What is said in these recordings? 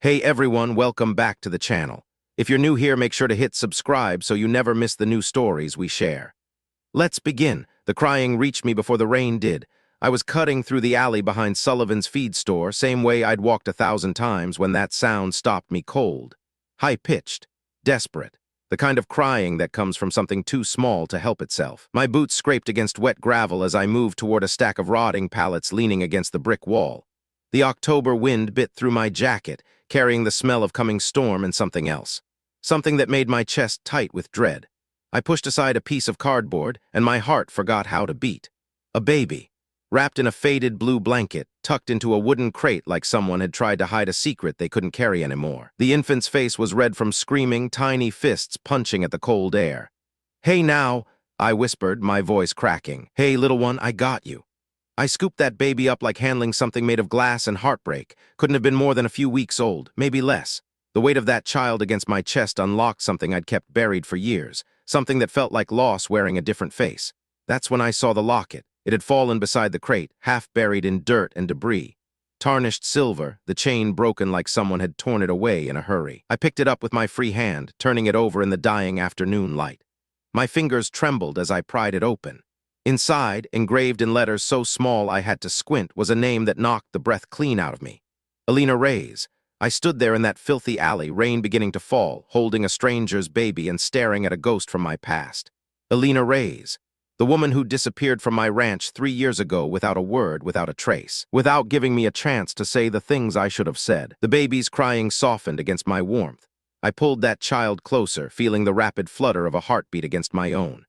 Hey everyone, welcome back to the channel. If you're new here, make sure to hit subscribe so you never miss the new stories we share. Let's begin. The crying reached me before the rain did. I was cutting through the alley behind Sullivan's feed store, same way I'd walked 1,000 times when that sound stopped me cold. High-pitched, desperate, the kind of crying that comes from something too small to help itself. My boots scraped against wet gravel as I moved toward a stack of rotting pallets leaning against the brick wall. The October wind bit through my jacket, carrying the smell of coming storm and something else. Something that made my chest tight with dread. I pushed aside a piece of cardboard, and my heart forgot how to beat. A baby, wrapped in a faded blue blanket, tucked into a wooden crate like someone had tried to hide a secret they couldn't carry anymore. The infant's face was red from screaming, tiny fists punching at the cold air. "Hey now," I whispered, my voice cracking. "Hey, little one, I got you." I scooped that baby up like handling something made of glass and heartbreak. Couldn't have been more than a few weeks old, maybe less. The weight of that child against my chest unlocked something I'd kept buried for years, something that felt like loss wearing a different face. That's when I saw the locket. It had fallen beside the crate, half buried in dirt and debris. Tarnished silver, the chain broken like someone had torn it away in a hurry. I picked it up with my free hand, turning it over in the dying afternoon light. My fingers trembled as I pried it open. Inside, engraved in letters so small I had to squint, was a name that knocked the breath clean out of me. Alina Reyes. I stood there in that filthy alley, rain beginning to fall, holding a stranger's baby and staring at a ghost from my past. Alina Reyes, the woman who disappeared from my ranch 3 years ago without a word, without a trace, without giving me a chance to say the things I should have said. The baby's crying softened against my warmth. I pulled that child closer, feeling the rapid flutter of a heartbeat against my own.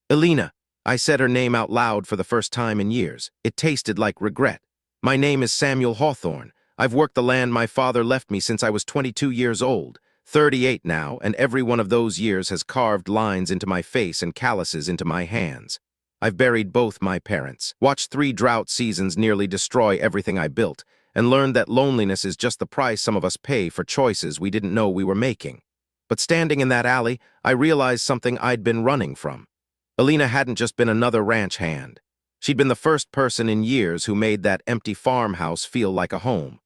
Alina. I said her name out loud for the first time in years. It tasted like regret. "My name is Samuel Hawthorne. I've worked the land my father left me since I was 22 years old, 38 now, and every one of those years has carved lines into my face and calluses into my hands. I've buried both my parents, watched 3 drought seasons nearly destroy everything I built, and learned that loneliness is just the price some of us pay for choices we didn't know we were making. But standing in that alley, I realized something I'd been running from. Alina hadn't just been another ranch hand. She'd been the first person in years who made that empty farmhouse feel like a home.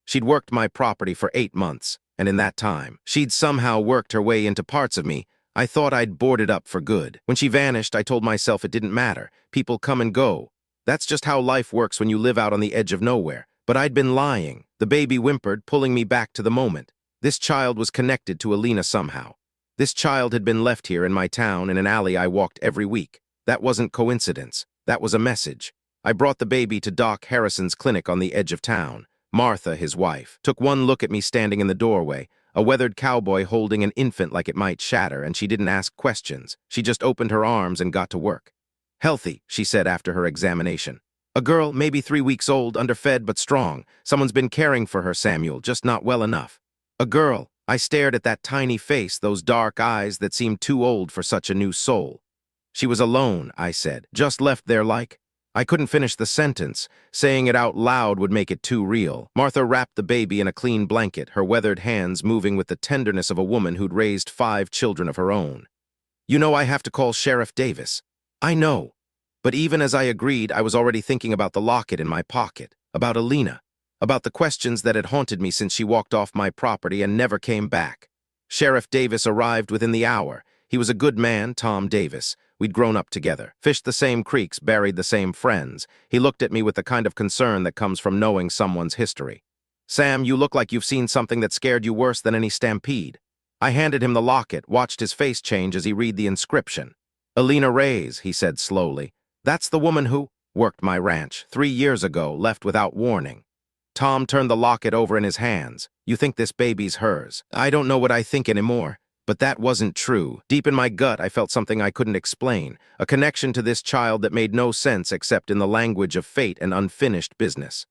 She'd worked my property for 8 months, and in that time, she'd somehow worked her way into parts of me I thought I'd boarded up for good. When she vanished, I told myself it didn't matter. People come and go. That's just how life works when you live out on the edge of nowhere. But I'd been lying. The baby whimpered, pulling me back to the moment. This child was connected to Alina somehow. This child had been left here in my town in an alley I walked every week. That wasn't coincidence. That was a message. I brought the baby to Doc Harrison's clinic on the edge of town. Martha, his wife, took one look at me standing in the doorway, a weathered cowboy holding an infant like it might shatter, and she didn't ask questions. She just opened her arms and got to work. "Healthy," she said after her examination. "A girl, maybe 3 weeks old, underfed but strong. Someone's been caring for her, Samuel, just not well enough." A girl. I stared at that tiny face, those dark eyes that seemed too old for such a new soul. "She was alone," I said, "just left there like—" I couldn't finish the sentence. Saying it out loud would make it too real. Martha wrapped the baby in a clean blanket, her weathered hands moving with the tenderness of a woman who'd raised 5 children of her own. "You know I have to call Sheriff Davis." "I know." But even as I agreed, I was already thinking about the locket in my pocket, about Alina, about the questions that had haunted me since she walked off my property and never came back. Sheriff Davis arrived within the hour. He was a good man, Tom Davis. We'd grown up together, fished the same creeks, buried the same friends. He looked at me with the kind of concern that comes from knowing someone's history. "Sam, you look like you've seen something that scared you worse than any stampede." I handed him the locket, watched his face change as he read the inscription. "Alina Reyes," he said slowly. "That's the woman who worked my ranch 3 years ago, left without warning." Tom turned the locket over in his hands. "You think this baby's hers?" "I don't know what I think anymore." But that wasn't true. Deep in my gut, I felt something I couldn't explain, a connection to this child that made no sense except in the language of fate and unfinished business.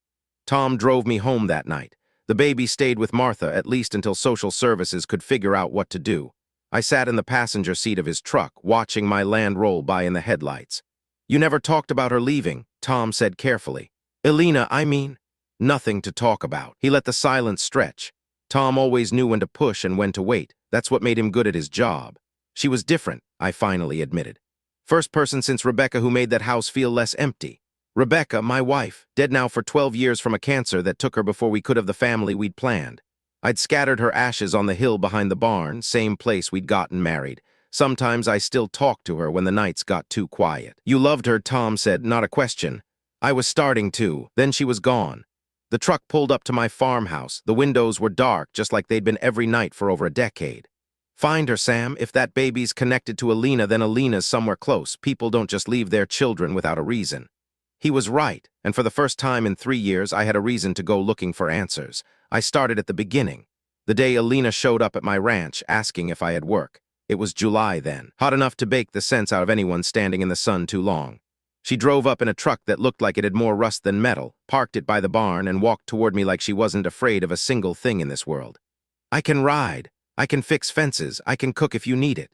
Tom drove me home that night. The baby stayed with Martha, at least until social services could figure out what to do. I sat in the passenger seat of his truck, watching my land roll by in the headlights. "You never talked about her leaving," Tom said carefully. "Alina, I mean." "Nothing to talk about." He let the silence stretch. Tom always knew when to push and when to wait. That's what made him good at his job. "She was different," I finally admitted. "First person since Rebecca who made that house feel less empty. Rebecca, my wife, dead now for 12 years from a cancer that took her before we could have the family we'd planned. I'd scattered her ashes on the hill behind the barn, same place we'd gotten married. Sometimes I still talked to her when the nights got too quiet. You loved her, Tom said, not a question. I was starting to. Then she was gone. The truck pulled up to my farmhouse. The windows were dark, just like they'd been every night for over a decade. Find her, Sam. If that baby's connected to Alina, then Alina's somewhere close. People don't just leave their children without a reason. He was right, and for the first time in 3 years, I had a reason to go looking for answers. I started at the beginning. The day Alina showed up at my ranch, asking if I had work. It was July then, hot enough to bake the sense out of anyone standing in the sun too long. She drove up in a truck that looked like it had more rust than metal, parked it by the barn, and walked toward me like she wasn't afraid of a single thing in this world. I can ride. I can fix fences. I can cook if you need it.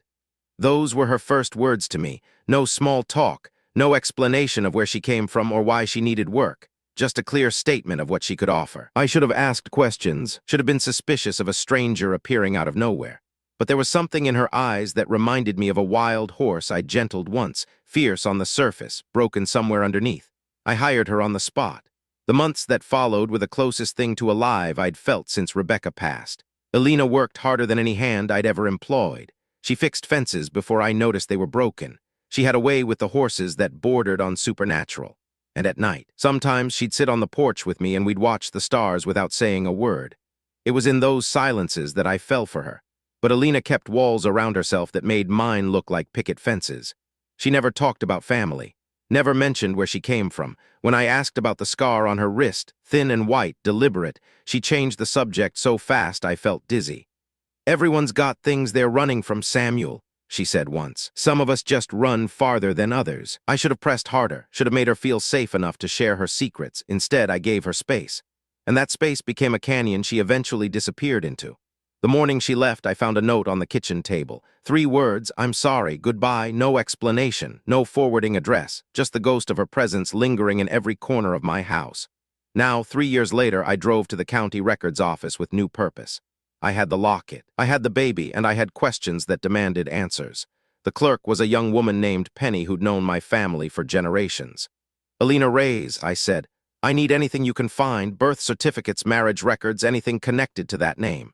Those were her first words to me. No small talk, no explanation of where she came from or why she needed work. Just a clear statement of what she could offer. I should have asked questions, should have been suspicious of a stranger appearing out of nowhere. But there was something in her eyes that reminded me of a wild horse I gentled once, fierce on the surface, broken somewhere underneath. I hired her on the spot. The months that followed were the closest thing to alive I'd felt since Rebecca passed. Alina worked harder than any hand I'd ever employed. She fixed fences before I noticed they were broken. She had a way with the horses that bordered on supernatural. And at night, sometimes she'd sit on the porch with me and we'd watch the stars without saying a word. It was in those silences that I fell for her. But Alina kept walls around herself that made mine look like picket fences. She never talked about family, never mentioned where she came from. When I asked about the scar on her wrist, thin and white, deliberate, she changed the subject so fast I felt dizzy. Everyone's got things they're running from, Samuel, she said once. Some of us just run farther than others. I should have pressed harder, should have made her feel safe enough to share her secrets. Instead, I gave her space. And that space became a canyon she eventually disappeared into. The morning she left, I found a note on the kitchen table. 3 words, I'm sorry, goodbye, no explanation, no forwarding address, just the ghost of her presence lingering in every corner of my house. Now, 3 years later, I drove to the county records office with new purpose. I had the locket, I had the baby, and I had questions that demanded answers. The clerk was a young woman named Penny who'd known my family for generations. Alina Reyes, I said, I need anything you can find, birth certificates, marriage records, anything connected to that name.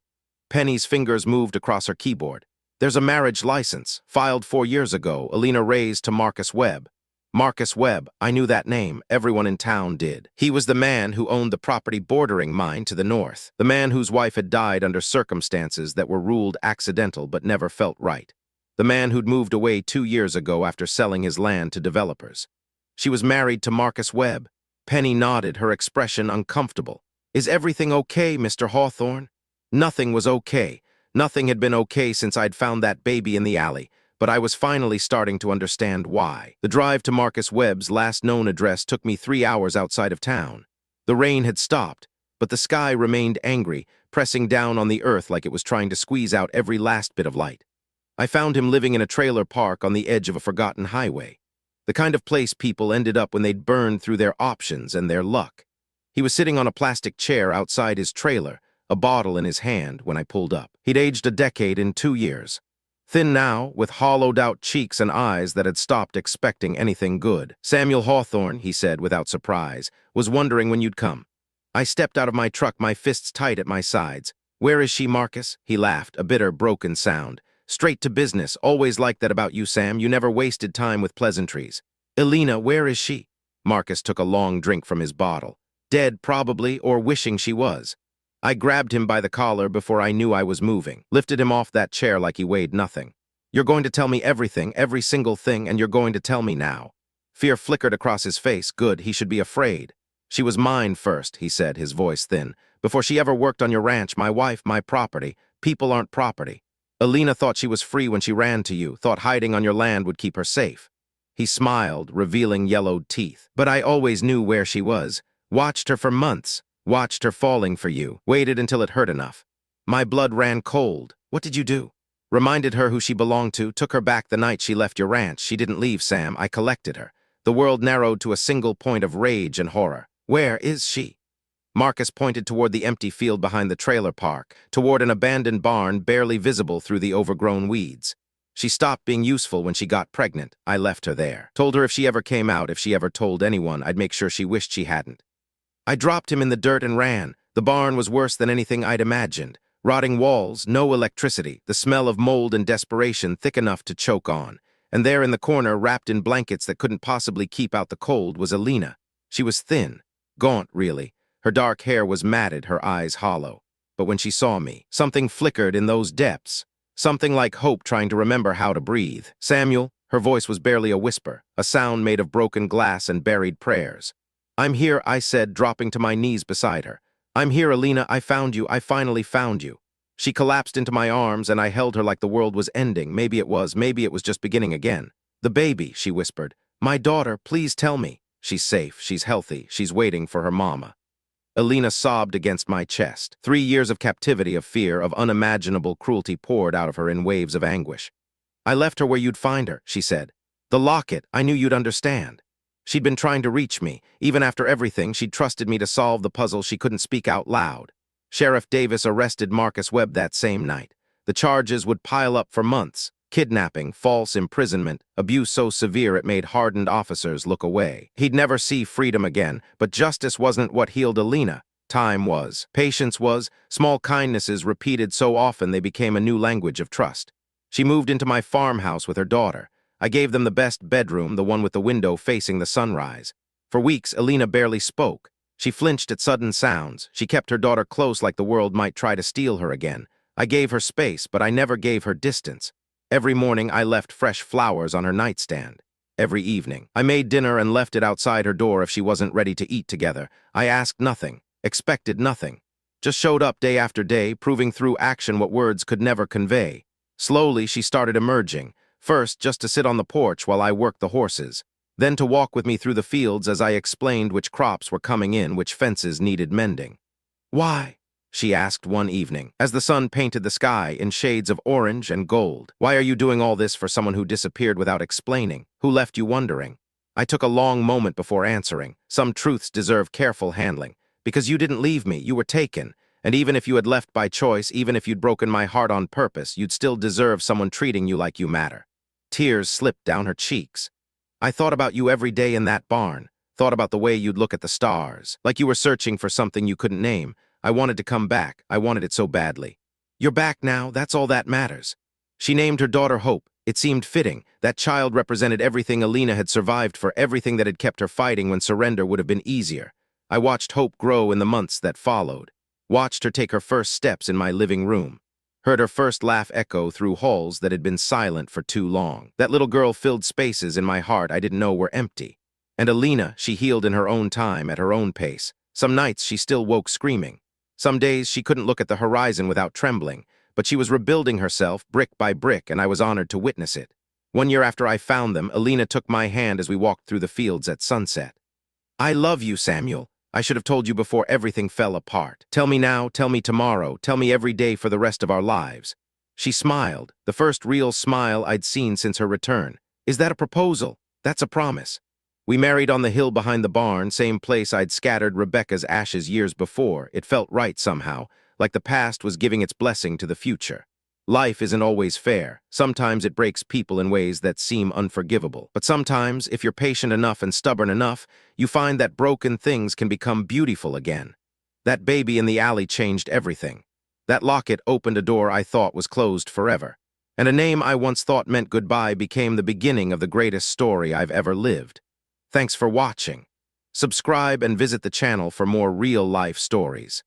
Penny's fingers moved across her keyboard. There's a marriage license, filed 4 years ago, Alina Reyes to Marcus Webb. Marcus Webb, I knew that name, everyone in town did. He was the man who owned the property bordering mine to the north, the man whose wife had died under circumstances that were ruled accidental but never felt right, the man who'd moved away 2 years ago after selling his land to developers. She was married to Marcus Webb. Penny nodded, her expression uncomfortable. Is everything okay, Mr. Hawthorne? Nothing was okay. Nothing had been okay since I'd found that baby in the alley, but I was finally starting to understand why. The drive to Marcus Webb's last known address took me 3 hours outside of town. The rain had stopped, but the sky remained angry, pressing down on the earth like it was trying to squeeze out every last bit of light. I found him living in a trailer park on the edge of a forgotten highway, the kind of place people ended up when they'd burned through their options and their luck. He was sitting on a plastic chair outside his trailer, a bottle in his hand, when I pulled up. He'd aged a decade in 2 years. Thin now, with hollowed-out cheeks and eyes that had stopped expecting anything good. Samuel Hawthorne, he said without surprise, was wondering when you'd come. I stepped out of my truck, my fists tight at my sides. Where is she, Marcus? He laughed, a bitter, broken sound. Straight to business, always like that about you, Sam. You never wasted time with pleasantries. Alina, where is she? Marcus took a long drink from his bottle. Dead, probably, or wishing she was. I grabbed him by the collar before I knew I was moving, lifted him off that chair like he weighed nothing. You're going to tell me everything, every single thing, and you're going to tell me now. Fear flickered across his face. Good, he should be afraid. She was mine first, he said, his voice thin. Before she ever worked on your ranch, my wife, my property. People aren't property. Alina thought she was free when she ran to you, thought hiding on your land would keep her safe. He smiled, revealing yellowed teeth. But I always knew where she was. Watched her for months. Watched her falling for you, waited until it hurt enough. My blood ran cold. What did you do? Reminded her who she belonged to, took her back the night she left your ranch. She didn't leave, Sam. I collected her. The world narrowed to a single point of rage and horror. Where is she? Marcus pointed toward the empty field behind the trailer park, toward an abandoned barn barely visible through the overgrown weeds. She stopped being useful when she got pregnant. I left her there. Told her if she ever came out, if she ever told anyone, I'd make sure she wished she hadn't. I dropped him in the dirt and ran. The barn was worse than anything I'd imagined. Rotting walls, no electricity, the smell of mold and desperation thick enough to choke on. And there in the corner, wrapped in blankets that couldn't possibly keep out the cold, was Alina. She was thin, gaunt really. Her dark hair was matted, her eyes hollow. But when she saw me, something flickered in those depths. Something like hope trying to remember how to breathe. "Samuel," her voice was barely a whisper, a sound made of broken glass and buried prayers. "I'm here," I said, dropping to my knees beside her. "I'm here, Alina, I found you, I finally found you." She collapsed into my arms and I held her like the world was ending. Maybe it was just beginning again. "The baby," she whispered. "My daughter, please tell me." "She's safe, she's healthy, she's waiting for her mama." Alina sobbed against my chest. 3 years of captivity, of fear, of unimaginable cruelty poured out of her in waves of anguish. "I left her where you'd find her," she said. "The Locket, I knew you'd understand." She'd been trying to reach me. Even after everything, she'd trusted me to solve the puzzle she couldn't speak out loud. Sheriff Davis arrested Marcus Webb that same night. The charges would pile up for months. Kidnapping, false imprisonment, abuse so severe it made hardened officers look away. He'd never see freedom again, but justice wasn't what healed Alina. Time was. Patience was. Small kindnesses repeated so often they became a new language of trust. She moved into my farmhouse with her daughter. I gave them the best bedroom, the one with the window facing the sunrise. For weeks, Alina barely spoke. She flinched at sudden sounds. She kept her daughter close like the world might try to steal her again. I gave her space, but I never gave her distance. Every morning, I left fresh flowers on her nightstand. Every evening, I made dinner and left it outside her door if she wasn't ready to eat together. I asked nothing, expected nothing. Just showed up day after day, proving through action what words could never convey. Slowly, she started emerging. First, just to sit on the porch while I worked the horses. Then to walk with me through the fields as I explained which crops were coming in, which fences needed mending. "Why?" she asked one evening, as the sun painted the sky in shades of orange and gold. "Why are you doing all this for someone who disappeared without explaining, who left you wondering?" I took a long moment before answering. Some truths deserve careful handling. "Because you didn't leave me, you were taken. And even if you had left by choice, even if you'd broken my heart on purpose, you'd still deserve someone treating you like you matter." Tears slipped down her cheeks. "I thought about you every day in that barn. Thought about the way you'd look at the stars, like you were searching for something you couldn't name. I wanted to come back. I wanted it so badly. You're back now, that's all that matters." She named her daughter Hope. It seemed fitting. That child represented everything Alina had survived for, everything that had kept her fighting when surrender would have been easier. I watched Hope grow in the months that followed. Watched her take her first steps in my living room. Heard her first laugh echo through halls that had been silent for too long. That little girl filled spaces in my heart I didn't know were empty. And Alina, she healed in her own time, at her own pace. Some nights she still woke screaming. Some days she couldn't look at the horizon without trembling, but she was rebuilding herself brick by brick, and I was honored to witness it. 1 year after I found them, Alina took my hand as we walked through the fields at sunset. "I love you, Samuel. I should have told you before everything fell apart. Tell me now, tell me tomorrow, tell me every day for the rest of our lives." She smiled, the first real smile I'd seen since her return. "Is that a proposal?" "That's a promise." We married on the hill behind the barn, same place I'd scattered Rebecca's ashes years before. It felt right somehow, like the past was giving its blessing to the future. Life isn't always fair. Sometimes it breaks people in ways that seem unforgivable. But sometimes, if you're patient enough and stubborn enough, you find that broken things can become beautiful again. That baby in the alley changed everything. That locket opened a door I thought was closed forever. And a name I once thought meant goodbye became the beginning of the greatest story I've ever lived. Thanks for watching. Subscribe and visit the channel for more real-life stories.